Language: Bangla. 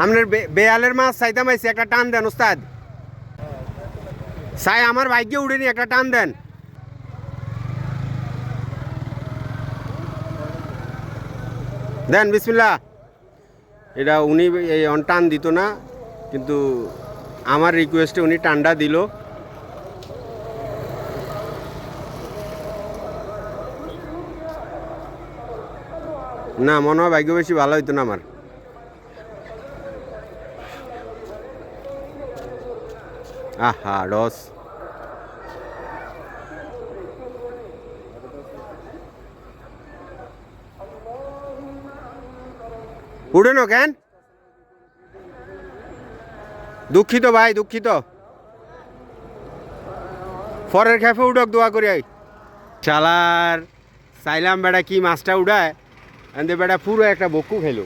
আপনার বেয়ালের মাছ চাইতাম আইসি, একটা টান দেন ওস্তাদ। চাই আমার ভাগ্যে উঠেনি, একটা টান দেন। দেন বিসমিল্লাহ। এটা উনি এই টান দিত না, কিন্তু আমার রিকোয়েস্টে উনি টানটা দিল। না মনে হয় ভাগ্য বেশি ভালো হইতো না আমার। আহা রস। উঠেন কেন? দুঃখিত ভাই, দুঃখিত। পরের খেপে উঠক, দোয়া করি। চালার চাইলাম বেটা কি মাছটা উঠায়, বেটা পুরো একটা বকু খেলো।